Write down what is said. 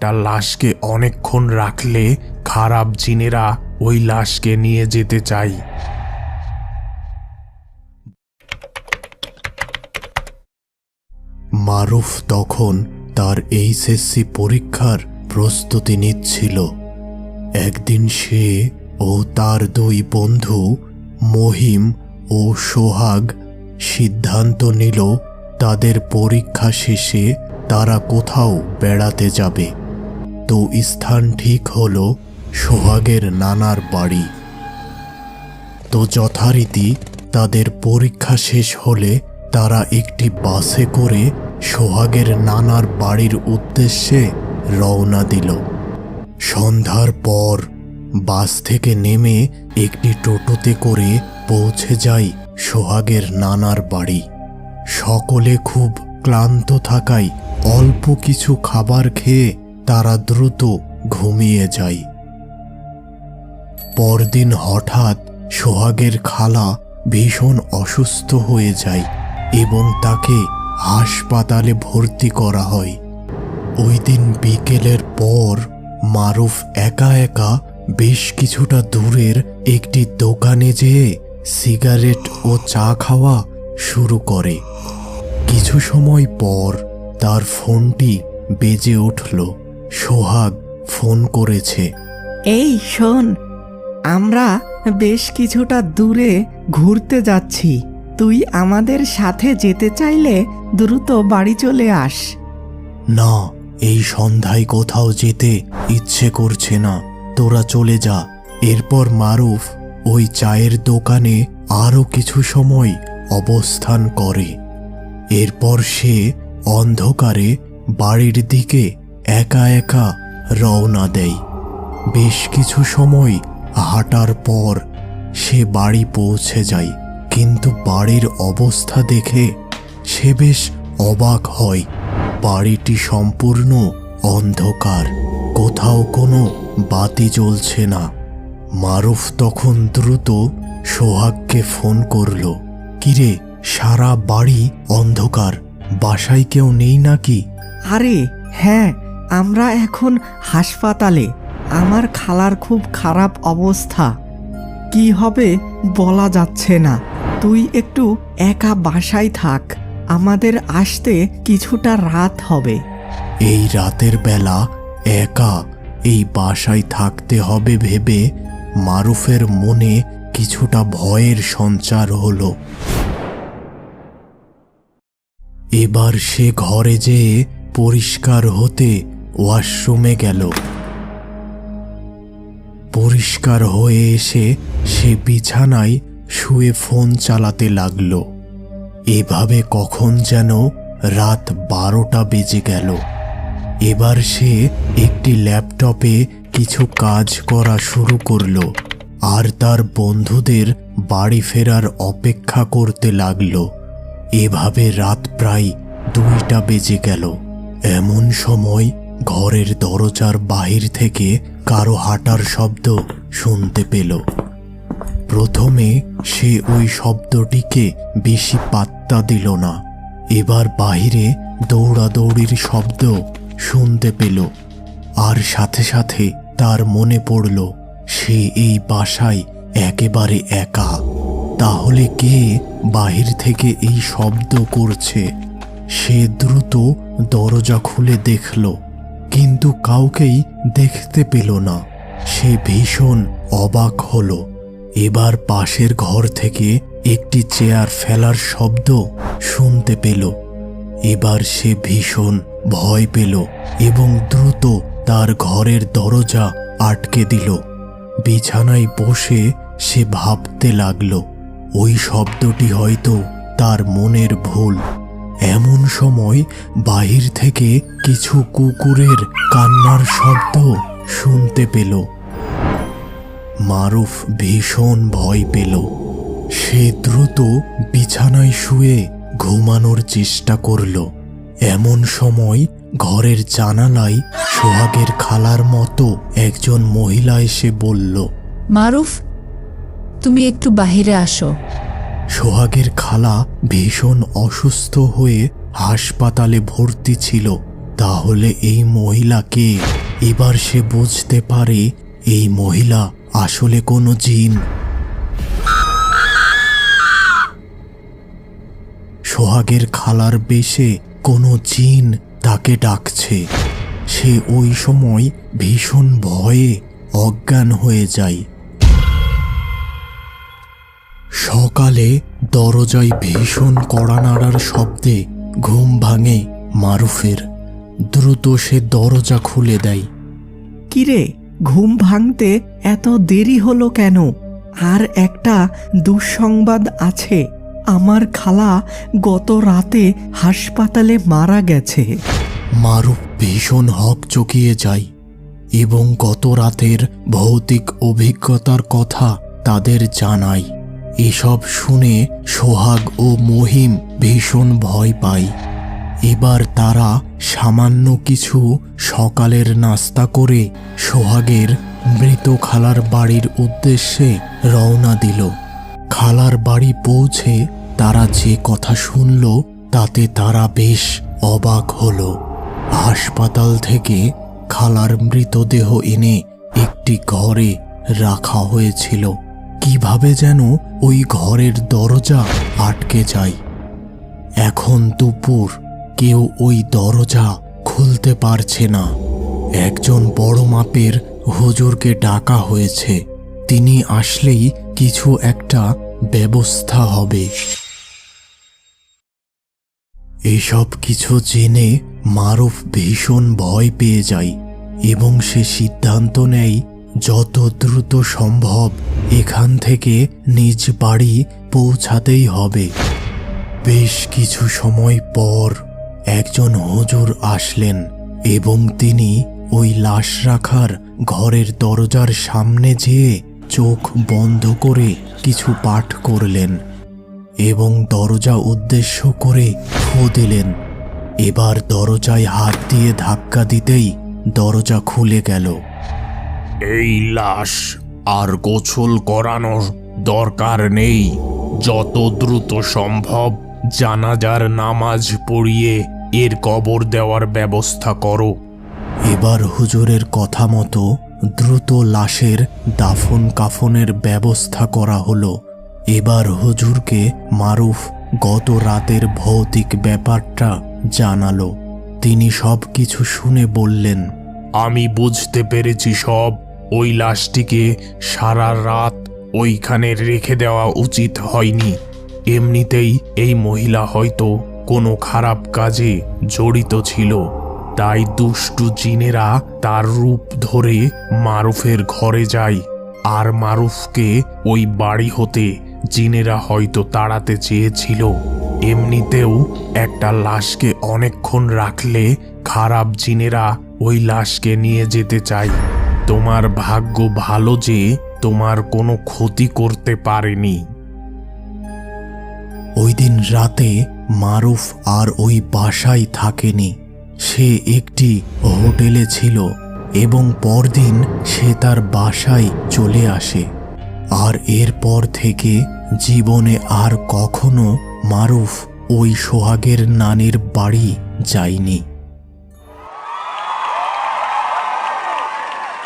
একটা লাশকে অনেকক্ষণ রাখলে খারাপ জিনেরা ওই লাশকে নিয়ে যেতে চায়। মারুফ তখন তার এইচএসসি পরীক্ষার প্রস্তুতি নিচ্ছিল। একদিন সে ও তার দুই বন্ধু মহিম ও সোহাগ সিদ্ধান্ত নিল তাদের পরীক্ষা শেষে তারা কোথাও বেড়াতে যাবে। তো স্থান ঠিক হলো সোহাগের নানার বাড়ি। তো যথারীতি তাদের পরীক্ষা শেষ হলে তারা একটি বাসে করে সোহাগের নানার বাড়ির উদ্দেশ্যে রওনা দিল। সন্ধ্যার পর বাস থেকে নেমে একটি টোটোতে করে পৌঁছে যায় সোহাগের নানার বাড়ি। সকলে খুব ক্লান্ত থাকায় অল্প কিছু খাবার খেয়ে তারা দ্রুত ঘুমিয়ে যায়। পরদিন হঠাৎ সোহাগের খালা ভীষণ অসুস্থ হয়ে যায় এবং তাকে হাসপাতালে ভর্তি করা হয়। ওই দিন বিকেলের পর মারুফ একা একা বেশ কিছুটা দূরের একটি দোকানে যেয়ে সিগারেট ও চা খাওয়া শুরু করে। কিছু সময় পর তার ফোনটি বেজে উঠল। সোহাগ ফোন করেছে। এই শোন, আমরা বেশ কিছুটা দূরে ঘুরতে যাচ্ছি। তুই আমাদের সাথে যেতে চাইলে দ্রুত বাড়ি চলে আস। না, এই সন্ধ্যায় কোথাও যেতে ইচ্ছে করছে না, তোরা চলে যা। এরপর মারুফ ওই চায়ের দোকানে আরো কিছু সময় অবস্থান করে। এরপর সে অন্ধকারে বাড়ির দিকে একা একা রওনা দেয়। বেশ কিছু সময় হাঁটার পর সে বাড়ি পৌঁছে যায়, কিন্তু বাড়ির অবস্থা দেখে সে বেশ অবাক হয়। বাড়িটি সম্পূর্ণ অন্ধকার, কোথাও কোনো বাতি জ্বলছে না। মারুফ তখন দ্রুত সোহাগকে ফোন করল। কিরে, সারা বাড়ি অন্ধকার, বাসায় কেউ নেই নাকি? আরে হ্যাঁ, আমরা এখন হাসপাতালে। আমার খালার খুব খারাপ অবস্থা, কি হবে বলা যাচ্ছে না। তুই একটু একা বাসায় থাক, আমাদের আসতে কিছুটা রাত হবে। এই রাতের বেলা একা এই বাসায় থাকতে হবে ভেবে মারুফের মনে কিছুটা ভয়ের সঞ্চার হলো। এবার সে ঘরে যেয়ে পরিষ্কার হতে ওয়াশরুমে গেল। পরিষ্কার হয়ে এসে সে বিছানায় শুয়ে ফোন চালাতে লাগলো। এভাবে কখন যেন রাত 12টা বেজে গেল। এবার সে একটি ল্যাপটপে কিছু কাজ করা শুরু করলো আর তার বন্ধুদের বাড়ি ফেরার অপেক্ষা করতে লাগলো। এভাবে রাত প্রায় 2টা বেজে গেল। এমন সময় ঘরের দরজার বাহির থেকে কারো হাঁটার শব্দ শুনতে পেল। প্রথমে সে ওই শব্দটিকে বেশি পাত্তা দিল না। এবার বাহিরে দৌড়াদৌড়ির শব্দ শুনতে পেল, আর সাথে সাথে তার মনে পড়ল সে এই বাসায় একেবারে একা। তাহলে কে বাহির থেকে এই শব্দ করছে? সে দ্রুত দরজা খুলে দেখল, কিন্তু কাউকেই দেখতে পেল না। সে ভীষণ অবাক হলো। এবার পাশের ঘর থেকে একটি চেয়ার ফেলার শব্দ শুনতে পেল। এবার সে ভীষণ ভয় পেল এবং দ্রুত তার ঘরের দরজা আটকে দিল। বিছানায় বসে সে ভাবতে লাগলো ওই শব্দটি হয়তো তার মনের ভুল। এমন সময় বাহির থেকে কিছু কুকুরের কান্নার শব্দ শুনতে পেল। মারুফ ভীষণ ভয় পেল। সে দ্রুত বিছানায় শুয়ে ঘুমানোর চেষ্টা করল। এমন সময় ঘরের জানালায় সোহাগের খালার মতো একজন মহিলা এসে বলল, মারুফ, তুমি একটু বাহিরে আসো। সোহাগের খালা ভীষণ অসুস্থ হয়ে হাসপাতালে ভর্তি ছিল, তাহলে এই মহিলাকে এবার সে বুঝতে পারে এই মহিলা আসলে কোনো জিন। সোহাগের খালার বেশে কোনো জিন তাকে ডাকছে। সে ওই সময় ভীষণ ভয়ে অজ্ঞান হয়ে যায়। সকালে দরজায় ভীষণ কড়া নাড়ার শব্দে ঘুম ভাঙে মারুফের। দ্রুত সে দরজা খুলে দেয়। কিরে, ঘুম ভাঙতে এত দেরি হলো কেন? আর একটা দুঃসংবাদ আছে, আমার খালা গত রাতে হাসপাতালে মারা গেছে। মারুফ ভীষণ হকচকিয়ে যায় এবং গত রাতের ভৌতিক অভিজ্ঞতার কথা তাদের জানায়। এসব শুনে সোহাগ ও মহিম ভীষণ ভয় পায়। এবার তারা সামান্য কিছু সকালের নাস্তা করে সোহাগের মৃত খালার বাড়ির উদ্দেশ্যে রওনা দিল। খালার বাড়ি পৌঁছে তারা যে কথা শুনল তাতে তারা বেশ অবাক হলো। হাসপাতাল থেকে খালার মৃতদেহ এনে একটি ঘরে রাখা হয়েছিল। কিভাবে যেন ওই ঘরের দরজা আটকে যায়। এখন দুপুর, কেউ ওই দরজা খুলতে পারছে না। একজন বড় মাপের হুজুরকে ডাকা হয়েছে। তিনি আসলেই কিছু একটা ব্যবস্থা হবে। এসব কিছু জেনে মারুফ ভীষণ ভয় পেয়ে যায় এবং সে সিদ্ধান্ত নেয় যত দ্রুত সম্ভব এখান থেকে নিজ বাড়ি পৌঁছাতেই হবে। বেশ কিছু সময় পর একজন হুজুর আসলেন এবং তিনি ওই লাশ রাখার ঘরের দরজার সামনে যেয়ে চোখ বন্ধ করে কিছু পাঠ করলেন এবং দরজা উদ্দেশ্য করে ফু দিলেন। এবার দরজায় হাত দিয়ে ধাক্কা দিতেই দরজা খুলে গেল। এই লাশ আর গোসল করানোর দরকার নেই। যত দ্রুত সম্ভব জানাজার নামাজ পড়িয়ে এর কবর দেওয়ার ব্যবস্থা করো। এবার হুজুরের কথা মতো দ্রুত লাশের দাফন কাফনের ব্যবস্থা করা হলো। এবার হুজুরকে মারুফ গত রাতের ভৌতিক ব্যাপারটা জানালো। তিনি সব কিছু শুনে বললেন, আমি বুঝতে পেরেছি সব। ওই লাশটিকে সারা রাত ওইখানে রেখে দেওয়া উচিত হয়নি। এমনিতেই এই মহিলা হয়তো কোনো খারাপ কাজে জড়িত ছিল, তাই দুষ্টু জিনেরা তার রূপ ধরে মারুফের ঘরে যায়। আর মারুফকে ওই বাড়ি হতে জিনেরা হয়তো তাড়াতে চেয়েছিল। এমনিতেও একটা লাশকে অনেকক্ষণ রাখলে খারাপ জিনেরা ওই লাশকে নিয়ে যেতে চায়। তোমার ভাগ্য ভালো যে তোমার কোনো ক্ষতি করতে পারেনি। ওই দিন রাতে মারুফ আর ওই বাসায় থাকেনি। সে একটি হোটেলে ছিল এবং পরদিন সে তার বাসায় চলে আসে। আর এরপর থেকে জীবনে আর কখনো মারুফ ওই সোহাগের নানির বাড়ি যায়নি।